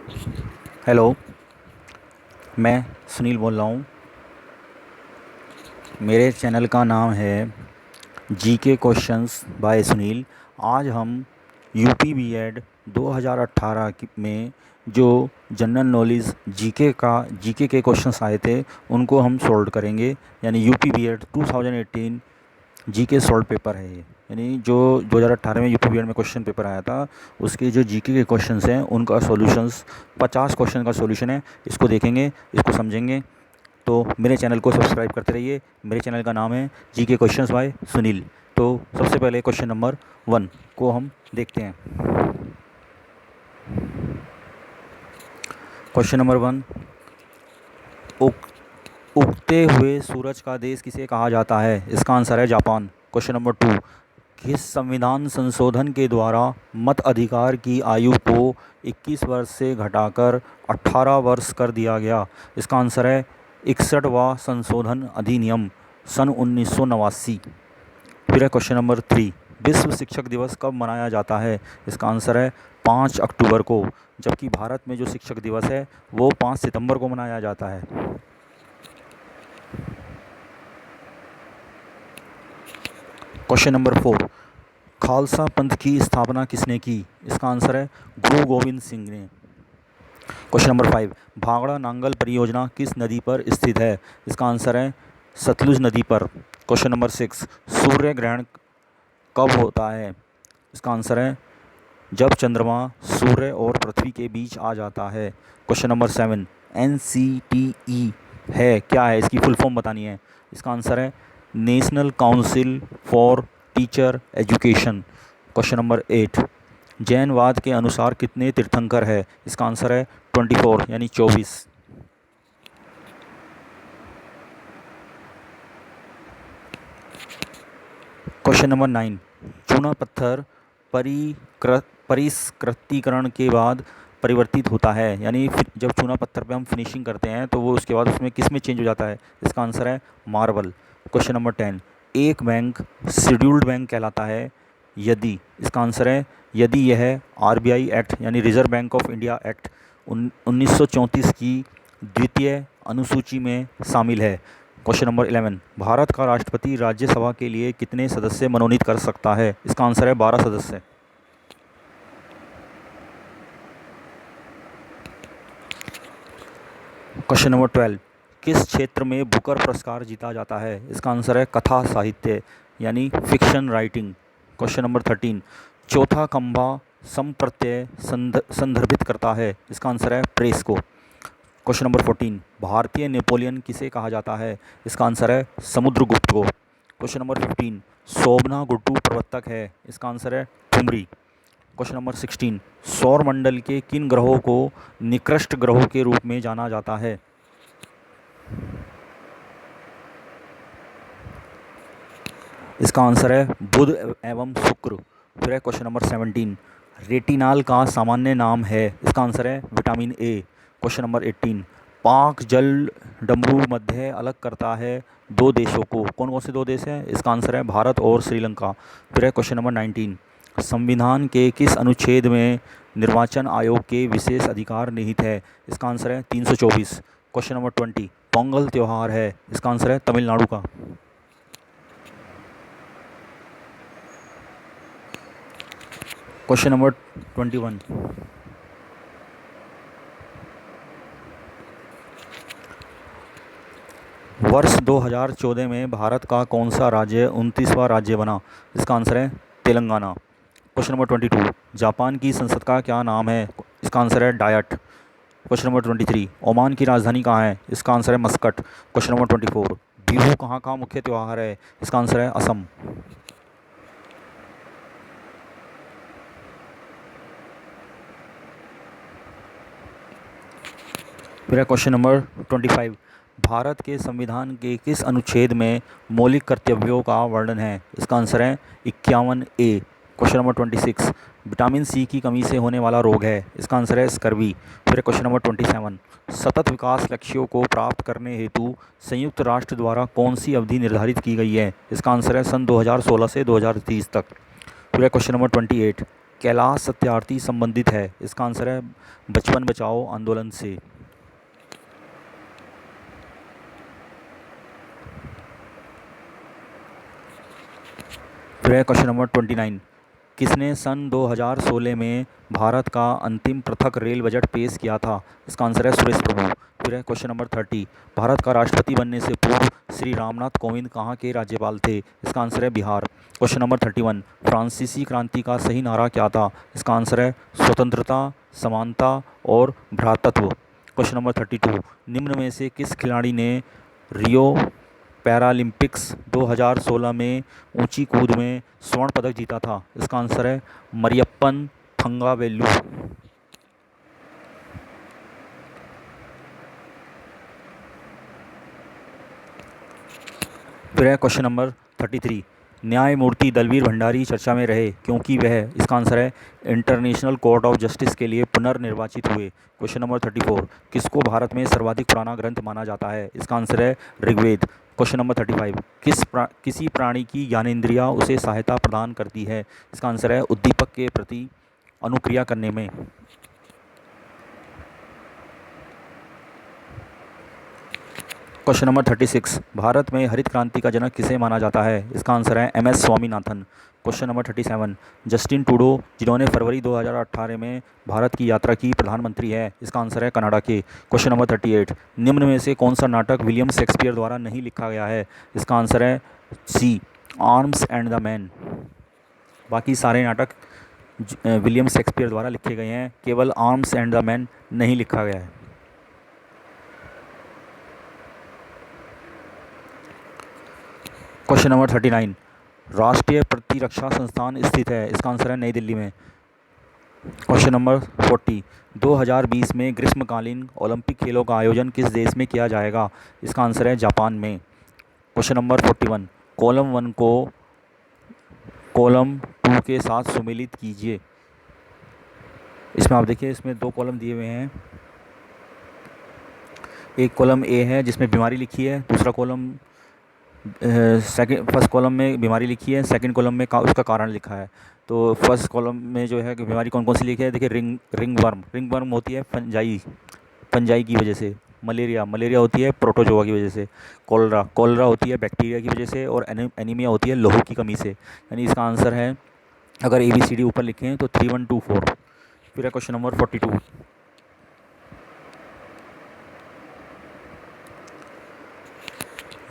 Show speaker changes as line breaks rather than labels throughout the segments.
Hello. मैं सुनील बोल रहा हूँ। मेरे चैनल का नाम है जीके क्वेश्चंस बाय सुनील। आज हम यूपी बीएड 2018 में जो जनरल नॉलेज जीके के क्वेश्चंस आए थे उनको हम सॉल्व करेंगे। यानी UP BEd 2018 GK solve paper है ये। यानी जो 2018 में यूपी बीएड में क्वेश्चन पेपर आया था उसके जो जीके के क्वेश्चंस हैं उनका सॉल्यूशंस 50 क्वेश्चन का सॉल्यूशन है। इसको देखेंगे, इसको समझेंगे। तो मेरे चैनल को सब्सक्राइब करते रहिए। मेरे चैनल का नाम है जीके क्वेश्चंस बाय सुनील। तो सबसे पहले क्वेश्चन नंबर 1 को हम देखते हैं। क्वेश्चन नंबर 1, उगते हुए सूरज का देश किसे कहा जाता है? इसका आंसर है जापान। क्वेश्चन नंबर 2, किस संविधान संशोधन के द्वारा मत अधिकार की आयु को 21 वर्ष से घटाकर 18 वर्ष कर दिया गया? इसका आंसर है 61वां संशोधन अधिनियम सन 1989। फिर है क्वेश्चन नंबर 3, विश्व शिक्षक दिवस कब मनाया जाता है? इसका आंसर है 5 अक्टूबर को, जबकि भारत में जो शिक्षक दिवस है वो 5 सितंबर को मनाया जाता है। क्वेश्चन नंबर 4, खालसा पंथ की स्थापना किसने की? इसका आंसर है गुरु गोविंद सिंह ने। क्वेश्चन नंबर 5, भांगड़ा नांगल परियोजना किस नदी पर स्थित है? इसका आंसर है सतलुज नदी पर। क्वेश्चन नंबर 6, सूर्य ग्रहण कब होता है? इसका आंसर है जब चंद्रमा सूर्य और पृथ्वी के बीच आ जाता है। क्वेश्चन नंबर 7, NCTE है क्या है? इसकी फुल फॉर्म बतानी है। इसका आंसर है national council for teacher education. Question number 8, जैनवाद के अनुसार कितने तीर्थंकर है? इसका आंसर है 24 यानी 24। क्वेश्चन नंबर 9, चूना पत्थर परिष्कृतीकरण के बाद परिवर्तित होता है। यानी जब चूना पत्थर पे हम फिनिशिंग करते हैं तो वो उसके बाद उसमें किस में चेंज हो जाता है? इसका आंसर है मार्बल। क्वेश्चन नंबर 10, एक बैंक शेड्यूल्ड बैंक कहलाता है यदि? इसका आंसर है यदि यह RBI एक्ट यानी reserve bank of India act 1934 की द्वितीय अनुसूची में शामिल है। क्वेश्चन नंबर 11, भारत का राष्ट्रपति राज्यसभा के लिए कितने सदस्य मनोनीत कर सकता है? इसका आंसर है 12 सदस्य। क्वेश्चन नंबर 12, किस क्षेत्र में बुकर पुरस्कार जीता जाता है? इसका आंसर है कथा साहित्य यानी फिक्शन राइटिंग। क्वेश्चन नंबर 13, चौथा खंभा संप्रत्यय संदर्भित करता है? इसका आंसर है प्रेस को। क्वेश्चन नंबर 14, भारतीय नेपोलियन किसे कहा जाता है? इसका आंसर है समुद्रगुप्त को। क्वेश्चन नंबर 15, शोभना गुड्डू प्रवर्तक है? इसका आंसर है ठुमरी। क्वेश्चन नंबर 16, सौर मंडल के किन ग्रहों को निकृष्ट ग्रहों के रूप में जाना जाता है? इसका आंसर है बुध एवं शुक्र। फिर है क्वेश्चन नंबर 17, रेटिनाल का सामान्य नाम है? इसका आंसर है विटामिन ए। क्वेश्चन नंबर 18, पाक जल डमरू मध्य अलग करता है दो देशों को। कौन कौन से दो देश हैं? इसका आंसर है भारत और श्रीलंका। फिर है क्वेश्चन नंबर 19, संविधान के किस अनुच्छेद में निर्वाचन आयोग के विशेष अधिकार निहित है? इसका आंसर है 324। क्वेश्चन नंबर 20, पोंगल त्यौहार है? इसका आंसर है तमिलनाडु का। क्वेश्चन नंबर 21, वर्ष 2014 में भारत का कौन सा राज्य 29वां राज्य बना? इसका आंसर है तेलंगाना। क्वेश्चन नंबर 22, जापान की संसद का क्या नाम है? इसका आंसर है डायट। क्वेश्चन नंबर 23, ओमान की राजधानी कहाँ है? इसका आंसर है मस्कट। क्वेश्चन नंबर 24, बिहू कहाँ का मुख्य त्यौहार है? इसका आंसर है असम। फिर है क्वेश्चन नंबर 25, भारत के संविधान के किस अनुच्छेद में मौलिक कर्तव्यों का वर्णन है? इसका आंसर है 51A। Question number 26, vitamin C की कमी से होने वाला रोग है? इसका आंसर है स्कर्वी। फिर क्वेश्चन नंबर 27, सतत विकास लक्ष्यों को प्राप्त करने हेतु संयुक्त राष्ट्र द्वारा कौन सी अवधि निर्धारित की गई है? इसका आंसर है सन 2016 से 2030 तक। फिर क्वेश्चन नंबर 28, कैलाश सत्यार्थी संबंधित है? इसका आंसर है बचपन बचाओ आंदोलन से। फिर है क्वेश्चन नंबर 29, किसने सन 2016 में भारत का अंतिम पृथक रेल बजट पेश किया था? इसका आंसर है सुरेश प्रभु। फिर है क्वेश्चन नंबर 30, भारत का राष्ट्रपति बनने से पूर्व श्री रामनाथ कोविंद कहाँ के राज्यपाल थे? इसका आंसर है बिहार। क्वेश्चन नंबर 31, फ्रांसीसी क्रांति का सही नारा क्या था? इसका आंसर है स्वतंत्रता, समानता और भ्रातृत्व। क्वेश्चन नंबर 32, निम्न में से किस खिलाड़ी ने रियो पैरालंपिक्स 2016 में ऊंची कूद में स्वर्ण पदक जीता था? इसका आंसर है मरियप्पन थंगावेलु। फिर है क्वेश्चन नंबर 33, न्यायमूर्ति दलवीर भंडारी चर्चा में रहे क्योंकि वह, इसका आंसर है इंटरनेशनल कोर्ट ऑफ जस्टिस के लिए पुनर्निर्वाचित हुए। क्वेश्चन नंबर 34, किसको भारत में सर्वाधिक पुराना ग्रंथ माना जाता है? इसका आंसर है ऋग्वेद। क्वेश्चन नंबर 35, किसी प्राणी की ज्ञानेंद्रिया उसे सहायता प्रदान करती है? इसका आंसर है उद्दीपक के प्रति अनुक्रिया करने में। क्वेश्चन नंबर 36, भारत में हरित क्रांति का जनक किसे माना जाता है? इसका आंसर है MS Swaminathan. Question number 37, Justin Trudeau जिन्होंने फरवरी 2018 में भारत की यात्रा की प्रधानमंत्री है? इसका आंसर है कनाडा के। क्वेश्चन नंबर 38, निम्न में से कौन सा नाटक विलियम शेक्सपियर द्वारा नहीं लिखा गया है? इसका आंसर है सी, आर्म्स एंड द मैन। बाकी सारे नाटक विलियम शेक्सपियर द्वारा लिखे गए हैं, केवल आर्म्स एंड द मैन नहीं लिखा गया है। क्वेश्चन नंबर 39, राष्ट्रीय प्रतिरक्षा संस्थान स्थित है? इसका आंसर है नई दिल्ली में। क्वेश्चन नंबर 40, 2020 में ग्रीष्मकालीन ओलंपिक खेलों का आयोजन किस देश में किया जाएगा? इसका आंसर है जापान में। क्वेश्चन नंबर 41, कॉलम 1 को कॉलम 2 के साथ सुमेलित कीजिए। इसमें आप देखिए, इसमें दो कॉलम दिए हुए हैं। एक कॉलम ए है जिसमें बीमारी लिखी है, दूसरा कॉलम फर्स्ट कॉलम में बीमारी लिखी है, सेकंड कॉलम में उसका कारण लिखा है। तो फर्स्ट कॉलम में जो है कि बीमारी कौन कौन सी लिखी है, देखिए रिंग वर्म होती है फंजाई की वजह से। मलेरिया होती है प्रोटोजोआ की वजह से। कॉलरा होती है बैक्टीरिया की वजह से। और एनीमिया होती है लोह की कमी से। यानी इसका आंसर है, अगर ABCD ऊपर लिखें तो 3124। फिर है क्वेश्चन नंबर 42,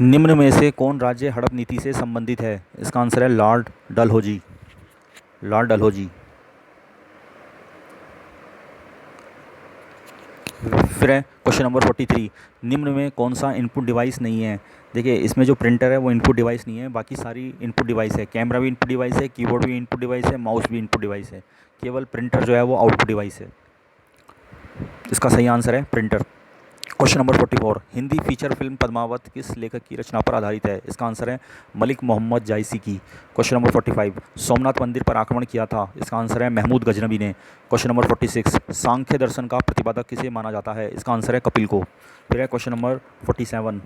निम्न में से कौन राज्य हड़प नीति से संबंधित है? इसका आंसर है लॉर्ड डलहौजी। फिर है क्वेश्चन नंबर 43, निम्न में कौन सा इनपुट डिवाइस नहीं है? देखिए, इसमें जो प्रिंटर है वो इनपुट डिवाइस नहीं है, बाकी सारी इनपुट डिवाइस है। कैमरा भी इनपुट डिवाइस है, कीबोर्ड भी इनपुट डिवाइस है, माउस भी इनपुट डिवाइस है। केवल प्रिंटर जो है वो आउटपुट डिवाइस है। इसका सही आंसर है printer. Question number 44, Hindi feature film Padmaavat किस लेखक की रचना पर आधारित है? इसका आंसर है मलिक मोहम्मद जायसी की। क्वेश्चन नंबर 45, सोमनाथ मंदिर पर आक्रमण किया था? इसका आंसर है महमूद गजनबी ने। क्वेश्चन नंबर 46, सांख्य दर्शन का प्रतिपादक किसे माना जाता है? इसका आंसर है कपिल को। फिर है क्वेश्चन नंबर 47,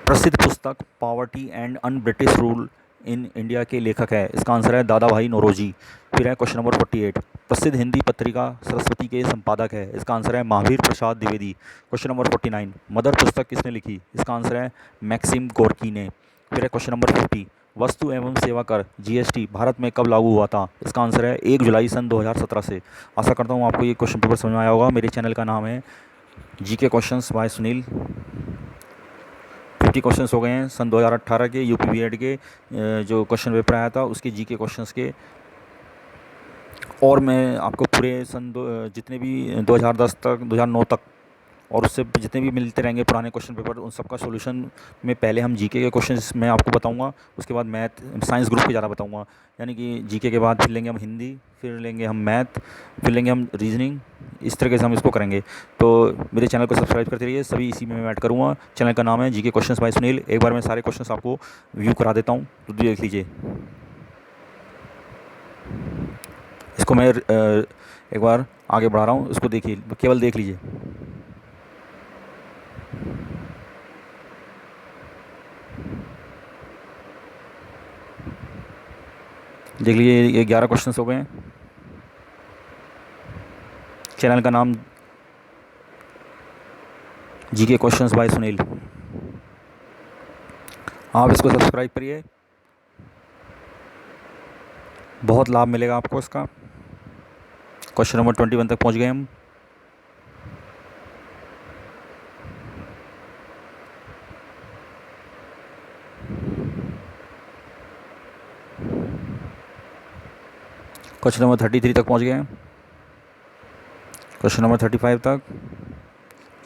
प्रसिद्ध पुस्तक poverty and un British rule in India के लेखक है? इसका आंसर है दादा भाई नौरोजी। फिर है क्वेश्चन नंबर 48, प्रसिद्ध हिंदी पत्रिका सरस्वती के संपादक है? इसका आंसर है Mahavir Prasad Dwivedi. Question number 49, mother पुस्तक किसने लिखी? इसका आंसर है मैक्सिम गोर्की ने। फिर है क्वेश्चन नंबर 50, वस्तु एवं सेवा कर GST भारत में कब लागू हुआ था? इसका आंसर है 1 जुलाई सन 2017 से। आशा करता हूँ आपको ये क्वेश्चन पेपर समझ में आया होगा। मेरे चैनल का नाम है GK questions bye Sunil. 50 questions हो गए हैं सन 2018 के UP B.Ed के जो क्वेश्चन पेपर आया था उसके GK क्वेश्चंस के। और मैं आपको पूरे जितने भी 2010 तक 2009 तक और उससे जितने भी मिलते रहेंगे पुराने क्वेश्चन पेपर, उन सबका सॉल्यूशन में पहले हम GK के क्वेश्चंस मैं आपको बताऊंगा, उसके बाद मैथ साइंस ग्रुप के ज़्यादा बताऊंगा। यानी कि GK के बाद फिर लेंगे हम हिंदी, फिर लेंगे हम मैथ, फिर लेंगे हम रीजनिंग। इस तरीके से हम इसको करेंगे। तो मेरे चैनल को सब्सक्राइब करते रहिए, सभी इसी में मैं ऐड करूँगा। चैनल का नाम है GK क्वेश्चंस बाय सुनील। एक बार मैं सारे क्वेश्चंस आपको व्यू करा देता हूँ, तो देख लीजिए। इसको मैं एक बार आगे बढ़ा रहा हूँ, इसको देखिए, केवल देख लीजिए। देख लीजिए ये 11 क्वेश्चंस हो गए हैं। चैनल का नाम जीके क्वेश्चंस बाय सुनील। आप इसको सब्सक्राइब करिए, बहुत लाभ मिलेगा आपको इसका। क्वेश्चन नंबर 21 तक पहुंच गए हम। क्वेश्चन नंबर 33 तक पहुंच गए हैं। क्वेश्चन नंबर 35 तक।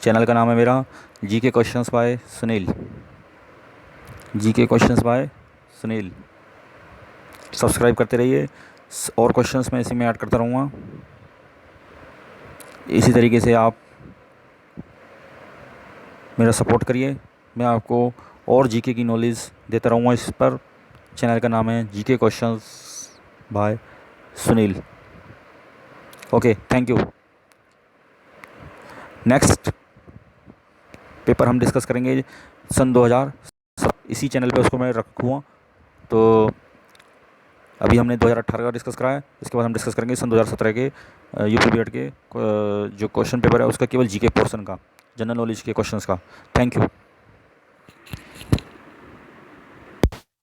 चैनल का नाम है मेरा GK questions bye Sunil. GK questions bye Sunil, subscribe करते रहिए और क्वेश्चंस मैं इसी में ऐड करता रहूँगा। इसी तरीके से आप मेरा सपोर्ट करिए, मैं आपको और जीके की नॉलेज देता रहूँगा इस पर। चैनल का नाम है GK questions bye Sunil. Okay, thank you. Next paper हम डिस्कस करेंगे सन 2000, इसी चैनल पे उसको मैं रखूँगा। तो अभी हमने 2018 का डिस्कस करा है, इसके बाद हम डिस्कस करेंगे सन 2017 के यूपी बीएड के जो क्वेश्चन पेपर है उसका, केवल जीके पोर्शन का, जनरल नॉलेज के क्वेश्चंस का। Thank you.